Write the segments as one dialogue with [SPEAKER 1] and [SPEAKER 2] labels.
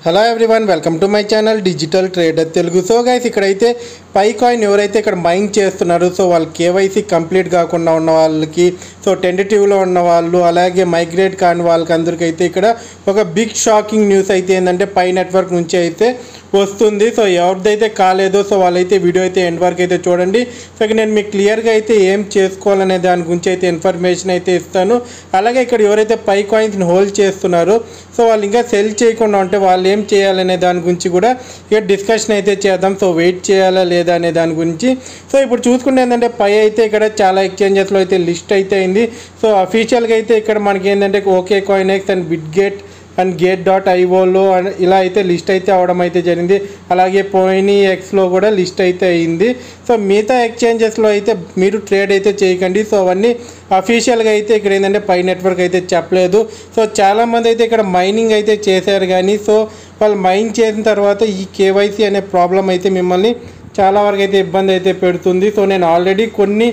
[SPEAKER 1] Hello everyone, welcome to my channel digital trader Telugu. So guys, ఇక్కడైతే పై coin ఎవరైతే ఇక్కడ mine చేస్తున్నారో సో వాళ్ళు కేవైసీ కంప్లీట్ కాకుండా ఉన్న వాళ్ళకి, సో టెంటేటివ్లో ఉన్న వాళ్ళు, అలాగే మైగ్రేట్ కాని వాళ్ళకి అందరికైతే ఇక్కడ ఒక బిగ్ షాకింగ్ న్యూస్ అయితే ఏంటంటే పై నెట్వర్క్ నుంచి అయితే వస్తుంది. సో ఎవరిదైతే కాలేదో సో వాళ్ళైతే వీడియో అయితే ఎండ్ వరకు అయితే చూడండి. సో ఇక నేను మీకు క్లియర్గా అయితే ఏం చేసుకోవాలనే దాని గురించి అయితే ఇన్ఫర్మేషన్ అయితే ఇస్తాను. అలాగే ఇక్కడ ఎవరైతే పై కాయిన్స్ని హోల్డ్ చేస్తున్నారో సో వాళ్ళు ఇంకా సెల్ చేయకుండా ఉంటే వాళ్ళు ఏం చేయాలనే దాని గురించి కూడా ఇక డిస్కషన్ అయితే చేద్దాం. సో వెయిట్ చేయాలా లేదా అనే దాని గురించి. సో ఇప్పుడు చూసుకుంటే ఏంటంటే పై అయితే ఇక్కడ చాలా ఎక్స్చేంజెస్లో అయితే లిస్ట్ అయితే అయింది. సో అఫీషియల్గా అయితే ఇక్కడ మనకి ఏంటంటే OK coin X and Bitget and gate.ioలో ఇలా అయితే లిస్ట్ అయితే అవడం అయితే జరిగింది. అలాగే ponyxలో కూడా లిస్ట్ అయితే అయింది. సో మిగతా ఎక్స్చేంజెస్లో అయితే మీరు ట్రేడ్ అయితే చేయకండి. సో అవన్నీ అఫీషియల్గా అయితే ఇక్కడ ఏంటంటే పై నెట్వర్క్ అయితే చెప్పలేదు. సో చాలామంది అయితే ఇక్కడ మైనింగ్ అయితే చేశారు, కానీ సో వాళ్ళు మైన్ చేసిన తర్వాత ఈ కేవైసీ అనే ప్రాబ్లం అయితే మిమ్మల్ని చాలా వరకు అయితే ఇబ్బంది అయితే పెడుతుంది. సో నేను ఆల్రెడీ కొన్ని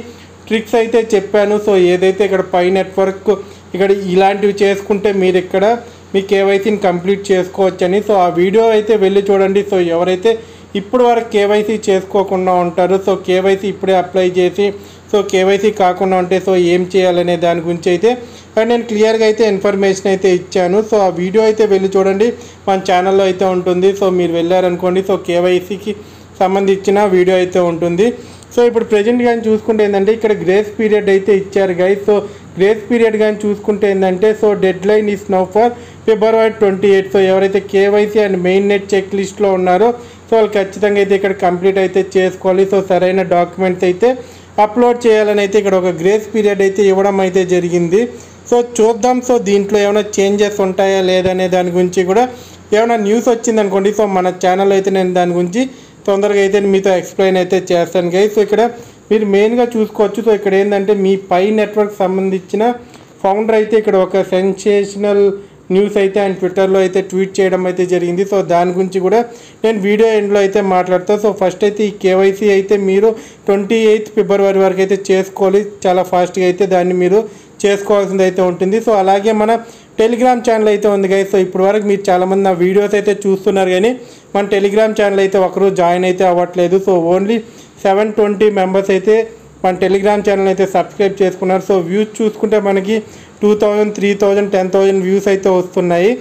[SPEAKER 1] ట్రిక్స్ అయితే చెప్పాను. సో ఏదైతే ఇక్కడ పై నెట్వర్క్ ఇక్కడ ఇలాంటివి చేసుకుంటే మీరు ఇక్కడ మీ కేవైసీని కంప్లీట్ చేసుకోవచ్చని. సో ఆ వీడియో అయితే వెళ్ళి చూడండి. సో ఎవరైతే ఇప్పుడు వరకు కేవైసీ చేసుకోకుండా ఉంటారో సో కేవైసీ ఇప్పుడే అప్లై చేసి సో కేవైసీ కాకుండా ఉంటే సో ఏం చేయాలనే దాని గురించి అయితే నేను క్లియర్గా అయితే ఇన్ఫర్మేషన్ అయితే ఇచ్చాను. సో ఆ వీడియో అయితే వెళ్ళి చూడండి, మన ఛానల్లో అయితే ఉంటుంది. సో మీరు వెళ్ళారనుకోండి సో కేవైసీకి సంబంధించిన వీడియో అయితే ఉంటుంది. సో ఇప్పుడు ప్రజెంట్ కానీ చూసుకుంటే ఏంటంటే ఇక్కడ గ్రేస్ పీరియడ్ అయితే ఇచ్చారు గైస్. సో గ్రేస్ పీరియడ్ కానీ చూసుకుంటే ఏంటంటే so deadline is now for February 28. So ఎవరైతే KYC and mainnet check లిస్ట్లో ఉన్నారో సో వాళ్ళు ఖచ్చితంగా అయితే ఇక్కడ కంప్లీట్ అయితే చేసుకోవాలి. సో సరైన డాక్యుమెంట్స్ అయితే అప్లోడ్ చేయాలని అయితే ఇక్కడ ఒక గ్రేస్ పీరియడ్ అయితే ఇవ్వడం అయితే జరిగింది. సో చూద్దాం సో దీంట్లో ఏమైనా చేంజెస్ ఉంటాయా లేదనే దాని గురించి కూడా ఏమైనా న్యూస్ వచ్చిందనుకోండి సో మన ఛానల్లో అయితే నేను దాని గురించి తొందరగా అయితే మీతో ఎక్స్ప్లెయిన్ అయితే చేస్తాను గైస్. సో ఇక్కడ మీరు మెయిన్గా చూసుకోవచ్చు. సో ఇక్కడ ఏంటంటే మీ పై నెట్వర్క్ సంబంధించిన ఫౌండర్ అయితే ఇక్కడ ఒక సెన్సేషనల్ న్యూస్ అయితే ఆయన ట్విట్టర్లో అయితే ట్వీట్ చేయడం అయితే జరిగింది. సో దాని గురించి కూడా నేను వీడియో ఎండ్లో అయితే మాట్లాడతాను. సో ఫస్ట్ అయితే ఈ కేవైసీ అయితే మీరు 28 ఫిబ్రవరి వరకు అయితే చేసుకోవాలి. చాలా ఫాస్ట్గా అయితే దాన్ని మీరు చేసుకోవాల్సింది అయితే ఉంటుంది. సో అలాగే మన టెలిగ్రామ్ ఛానల్ అయితే ఉంది గైస్. సో ఇప్పుడు వరకు మీరు చాలామంది నా వీడియోస్ అయితే చూస్తున్నారు, కానీ మన టెలిగ్రామ్ ఛానల్ అయితే ఒకరు జాయిన్ అయితే అవ్వట్లేదు. సో ఓన్లీ 720 మెంబర్స్ అయితే మన టెలిగ్రామ్ ఛానల్ అయితే సబ్స్క్రైబ్ చేసుకున్నారు. సో వ్యూస్ చూసుకుంటే మనకి 2000, 3000, 10,000 వ్యూస్ అయితే వస్తున్నాయి.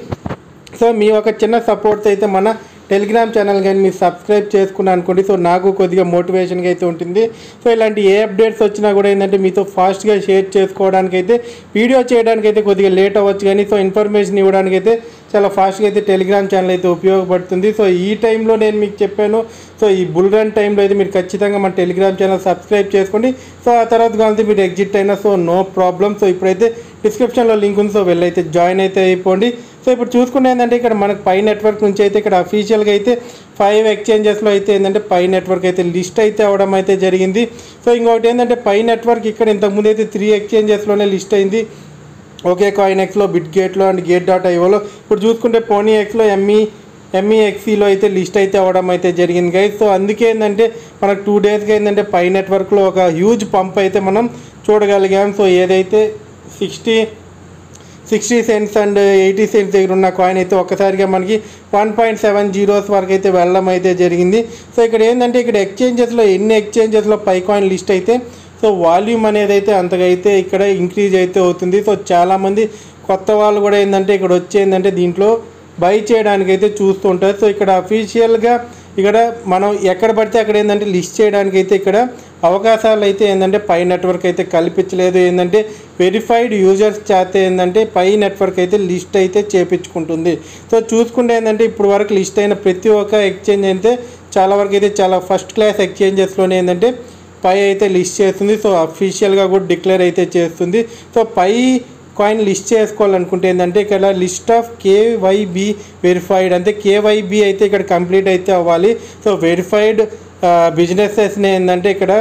[SPEAKER 1] సో మీ ఒక చిన్న సపోర్ట్ అయితే మన టెలిగ్రామ్ ఛానల్ కానీ మీరు సబ్స్క్రైబ్ చేసుకున్నాను అనుకోండి సో నాకు కొద్దిగా మోటివేషన్గా అయితే ఉంటుంది. సో ఇలాంటి ఏ అప్డేట్స్ వచ్చినా కూడా ఏంటంటే మీతో ఫాస్ట్గా షేర్ చేసుకోవడానికి అయితే వీడియో చేయడానికి అయితే కొద్దిగా లేట్ అవ్వచ్చు, కానీ సో ఇన్ఫర్మేషన్ ఇవ్వడానికి అయితే చాలా ఫాస్ట్గా అయితే టెలిగ్రామ్ ఛానల్ అయితే ఉపయోగపడుతుంది. సో ఈ టైంలో నేను మీకు చెప్పాను. సో ఈ బుల్ రన్ టైంలో అయితే మీరు ఖచ్చితంగా మన టెలిగ్రామ్ ఛానల్ సబ్స్క్రైబ్ చేసుకోండి. సో ఆ తర్వాత కానీ మీరు ఎగ్జిట్ అయినా సో నో ప్రాబ్లం. సో ఇప్పుడైతే డిస్క్రిప్షన్లో లింక్ ఉంది. సో వెళ్ళైతే జాయిన్ అయితే అయిపోండి. సో ఇప్పుడు చూసుకుంటే ఏంటంటే ఇక్కడ మనకు పై నెట్వర్క్ నుంచి అయితే ఇక్కడ అఫీషియల్గా అయితే 5 ఎక్స్చేంజెస్లో అయితే ఏంటంటే పై నెట్వర్క్ అయితే లిస్ట్ అయితే అవడం అయితే జరిగింది. సో ఇంకొకటి ఏంటంటే పై నెట్వర్క్ ఇక్కడ ఇంతకుముందు అయితే 3 ఎక్స్చేంజెస్లోనే లిస్ట్ అయింది. ఓకే కాయిన్ ఎక్స్లో, బిట్గేట్లో అండ్ gate.ioలో. ఇప్పుడు చూసుకుంటే ponyxలో, MEXCలో అయితే లిస్ట్ అయితే అవ్వడం అయితే జరిగింది గైస్. సో అందుకే ఏంటంటే మనకు 2 డేస్గా ఏంటంటే పై నెట్వర్క్లో ఒక హ్యూజ్ పంప్ అయితే మనం చూడగలిగాం. సో ఏదైతే 60 సెంట్స్ అండ్ 80 సెంట్స్ దగ్గర ఉన్న కాయిన్ అయితే ఒక్కసారిగా మనకి 1.70 వరకు అయితే వెళ్ళడం అయితే జరిగింది. సో ఇక్కడ ఏంటంటే ఇక్కడ ఎక్స్చేంజెస్లో ఎన్ని ఎక్స్చేంజెస్లో పై కాయిన్ లిస్ట్ అయితే సో వాల్యూమ్ అనేది అయితే అంతగా అయితే ఇక్కడ ఇంక్రీజ్ అయితే అవుతుంది. సో చాలామంది కొత్త వాళ్ళు కూడా ఏంటంటే ఇక్కడ వచ్చేందంటే దీంట్లో బై చేయడానికి అయితే చూస్తుంటారు. సో ఇక్కడ అఫీషియల్గా ఇక్కడ మనం ఎక్కడ పడితే అక్కడ ఏంటంటే లిస్ట్ చేయడానికి అయితే ఇక్కడ అవకాశాలు అయితే ఏంటంటే పై నెట్వర్క్ అయితే కల్పించలేదు. ఏంటంటే వెరిఫైడ్ యూజర్స్ చేత ఏంటంటే పై నెట్వర్క్ అయితే లిస్ట్ అయితే చేపించుకుంటుంది. సో చూసుకుంటే ఏంటంటే ఇప్పుడు వరకు లిస్ట్ అయిన ప్రతి ఒక్క ఎక్స్చేంజ్ అయితే చాలా వరకు అయితే చాలా ఫస్ట్ క్లాస్ ఎక్స్చేంజెస్లోనే ఏంటంటే పై అయితే లిస్ట్ చేస్తుంది. సో అఫీషియల్గా కూడా డిక్లేర్ అయితే చేస్తుంది. సో పై కాయిన్ లిస్ట్ చేసుకోవాలనుకుంటే ఏంటంటే ఇక్కడ లిస్ట్ ఆఫ్ KYB వెరిఫైడ్ అంటే KYB అయితే ఇక్కడ కంప్లీట్ అయితే అవ్వాలి. సో వెరిఫైడ్ బిజినెసెస్ని ఏంటంటే ఇక్కడ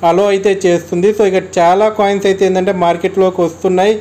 [SPEAKER 1] అలో అయితే చేస్తుంది. సో ఇక్కడ చాలా కాయిన్స్ అయితే ఏంటంటే మార్కెట్లోకి వస్తున్నాయి,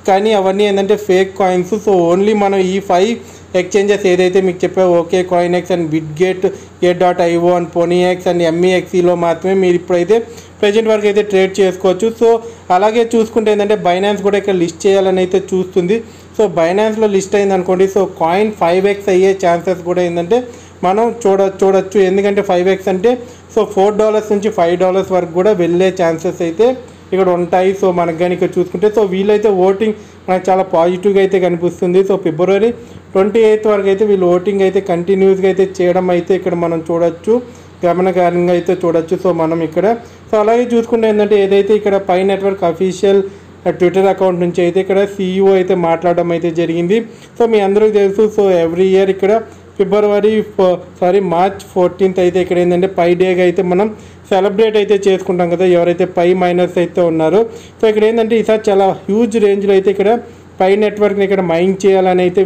[SPEAKER 1] కానీ అవన్నీ ఏంటంటే ఫేక్ కాయిన్స్. సో ఓన్లీ మనం ఈ 5 ఎక్స్చేంజెస్ ఏదైతే మీకు చెప్పావు OK coin X and Bitget, gate.io and ponyx and MEXCలో మాత్రమే మీరు ఇప్పుడైతే ప్రెజెంట్ వరకు అయితే ట్రేడ్ చేసుకోవచ్చు. సో అలాగే చూసుకుంటే ఏంటంటే బైనాన్స్ కూడా ఇక్కడ లిస్ట్ చేయాలని అయితే చూస్తుంది. సో బైనాన్స్లో లిస్ట్ అయింది అనుకోండి, సో కాయిన్ 5x అయ్యే ఛాన్సెస్ కూడా ఏంటంటే మనం చూడొచ్చు. ఎందుకంటే 5x అంటే సో $4 నుంచి $5 వరకు కూడా వెళ్ళే ఛాన్సెస్ అయితే ఇక్కడ ఉంటాయి. సో మనకు కానీ ఇక్కడ చూసుకుంటే సో వీళ్ళైతే ఓటింగ్ మనకు చాలా పాజిటివ్గా అయితే కనిపిస్తుంది. సో February 28 వరకు అయితే వీళ్ళు ఓటింగ్ అయితే కంటిన్యూస్గా అయితే చేయడం అయితే ఇక్కడ మనం చూడొచ్చు, గమనకారంగా అయితే చూడొచ్చు. సో మనం ఇక్కడ సో అలాగే చూసుకుంటే ఏంటంటే ఏదైతే ఇక్కడ pi network official Twitter account నుంచి అయితే ఇక్కడ CEO అయితే మాట్లాడడం అయితే జరిగింది. సో మీ అందరికీ తెలుసు, సో ఎవ్రీ ఇయర్ ఇక్కడ మార్చ్ 14th అయితే ఇక్కడ ఏంటంటే పై డేగా అయితే మనం సెలబ్రేట్ అయితే చేసుకుంటాం కదా, ఎవరైతే పై మైనర్స్ అయితే ఉన్నారో. సో ఇక్కడ ఏంటంటే ఈసారి చాలా హ్యూజ్ రేంజ్లో అయితే ఇక్కడ పై నెట్వర్క్ని ఇక్కడ మైన్ చేయాలని అయితే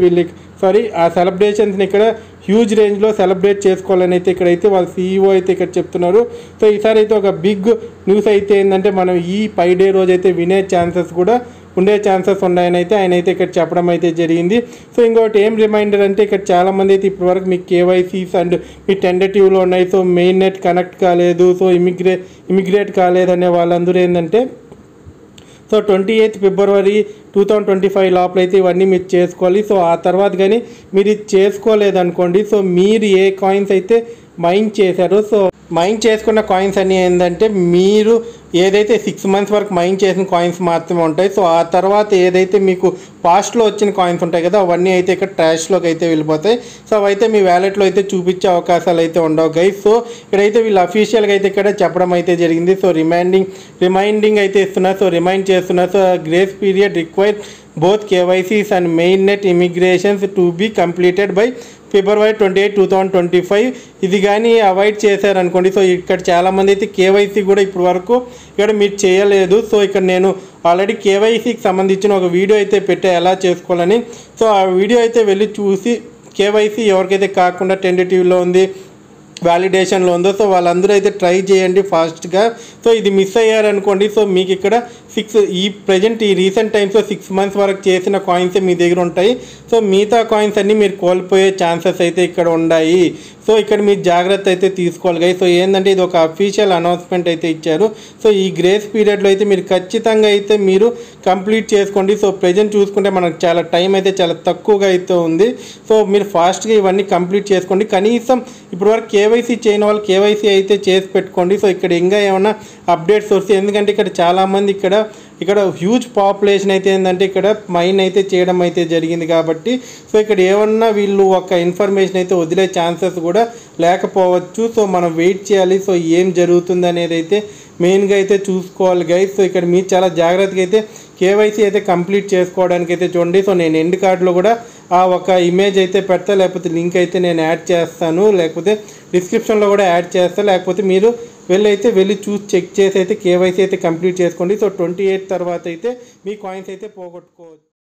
[SPEAKER 1] ఆ సెలబ్రేషన్స్ని ఇక్కడ హ్యూజ్ రేంజ్లో సెలబ్రేట్ చేసుకోవాలని అయితే ఇక్కడైతే వాళ్ళ CEO అయితే ఇక్కడ చెప్తున్నారు. సో ఈసారి అయితే ఒక బిగ్ న్యూస్ అయితే ఏంటంటే మనం ఈ పై డే రోజు అయితే వినే ఛాన్సెస్ కూడా ఉండే ఛాన్సెస్ ఉన్నాయని అయితే ఆయన అయితే ఇక్కడ చెప్పడం అయితే జరిగింది. సో ఇంకోటి ఏం రిమైండర్ అంటే ఇక్కడ చాలామంది అయితే ఇప్పటివరకు మీ KYCs అండ్ మీ టెండేటివ్లో ఉన్నాయి, సో మెయిన్ నెట్ కనెక్ట్ కాలేదు, సో ఇమిగ్రేట్ కాలేదు అనే వాళ్ళందరూ ఏంటంటే సో 28 February 2025 లోపల అయితే ఇవన్నీ మీరు చేసుకోవాలి. సో ఆ తర్వాత కానీ మీరు ఇది చేసుకోలేదనుకోండి, సో మీరు ఏ కాయిన్స్ అయితే మైన్ చేశారో, సో మైన్ చేసుకున్న కాయిన్స్ అన్నీ ఏంటంటే మీరు ఏదైతే 6 months వరకు మైన్ చేసిన కాయిన్స్ మాత్రమే ఉంటాయి. సో ఆ తర్వాత ఏదైతే మీకు పాస్ట్లో వచ్చిన కాయిన్స్ ఉంటాయి కదా, అవన్నీ అయితే ఇక్కడ ట్రాష్లోకి అయితే వెళ్ళిపోతాయి. సో అవైతే మీ వ్యాలెట్లో అయితే చూపించే అవకాశాలు అయితే ఉండవు గైస్. సో ఇక్కడైతే వీళ్ళు అఫీషియల్గా అయితే ఇక్కడ చెప్పడం అయితే జరిగింది. సో రిమైండింగ్ అయితే ఇస్తున్నారు, సో రిమైండ్ చేస్తున్నారు. So grace period require both KYCs and mainnet immigrations to be completed by February 28, 2025. ఇది కానీ అవాయిడ్ చేశారనుకోండి, సో ఇక్కడ చాలామంది అయితే KYC కూడా ఇప్పటి వరకు ఇక్కడ మీరు చేయలేదు. సో ఇక్కడ నేను ఆల్రెడీ KYCకి సంబంధించిన ఒక వీడియో అయితే పెట్టా ఎలా చేసుకోవాలని. సో ఆ వీడియో అయితే వెళ్ళి చూసి KYC ఎవరికైతే కాకుండా టెండేటివ్లో ఉంది, వ్యాలిడేషన్లో ఉందో, సో వాళ్ళందరూ అయితే ట్రై చేయండి ఫాస్ట్గా. సో ఇది మిస్ అయ్యారనుకోండి, సో మీకు ఇక్కడ ఈ రీసెంట్ టైమ్స్లో 6 months వరకు చేసిన కాయిన్స్ మీ దగ్గర ఉంటాయి. సో మిగతా కాయిన్స్ అన్నీ మీరు కోల్పోయే ఛాన్సెస్ అయితే ఇక్కడ ఉన్నాయి. సో ఇక్కడ మీరు జాగ్రత్త అయితే తీసుకోవాలి గైస్. సో ఏంటంటే ఇది ఒక అఫీషియల్ అనౌన్స్మెంట్ అయితే ఇచ్చారు. సో ఈ గ్రేస్ పీరియడ్లో అయితే మీరు ఖచ్చితంగా అయితే మీరు కంప్లీట్ చేసుకోండి. సో ప్రెజెంట్ చూసుకుంటే మనకు చాలా టైం అయితే చాలా తక్కువగా అయితే ఉంది. సో మీరు ఫాస్ట్గా ఇవన్నీ కంప్లీట్ చేసుకోండి. కనీసం ఇప్పటివరకు KYC చేయని వాళ్ళు KYC అయితే చేసి పెట్టుకోండి. సో ఇక్కడ ఇంకా ఏమైనా అప్డేట్స్ వస్తాయి, ఎందుకంటే ఇక్కడ చాలామంది ఇక్కడ హ్యూజ్ పాపులేషన్ అయితే ఏంటంటే ఇక్కడ మైన్ అయితే చేయడం అయితే జరిగింది కాబట్టి, సో ఇక్కడ ఏమన్నా వీళ్ళు ఒక ఇన్ఫర్మేషన్ అయితే వదిలే ఛాన్సెస్ కూడా లేకపోవచ్చు. సో మనం వెయిట్ చేయాలి. సో ఏం జరుగుతుంది అనేది అయితే మెయిన్గా అయితే చూసుకోవాలి గైస్. సో ఇక్కడ మీరు చాలా జాగ్రత్తగా అయితే KYC అయితే కంప్లీట్ చేసుకోవడానికి అయితే చూడండి. సో నేను ఎండ్ కార్డ్లో కూడా ఆ ఒక ఇమేజ్ అయితే పెడతా, లేకపోతే లింక్ అయితే నేను యాడ్ చేస్తాను, లేకపోతే డిస్క్రిప్షన్లో కూడా యాడ్ చేస్తాను, లేకపోతే మీరు వెళ్ళి చూసి చెక్ చేసి అయితే KYC అయితే కంప్లీట్ చేసుకోండి. సో 28 తర్వాత అయితే మీ కాయిన్స్ అయితే పోగొట్టుకోవచ్చు.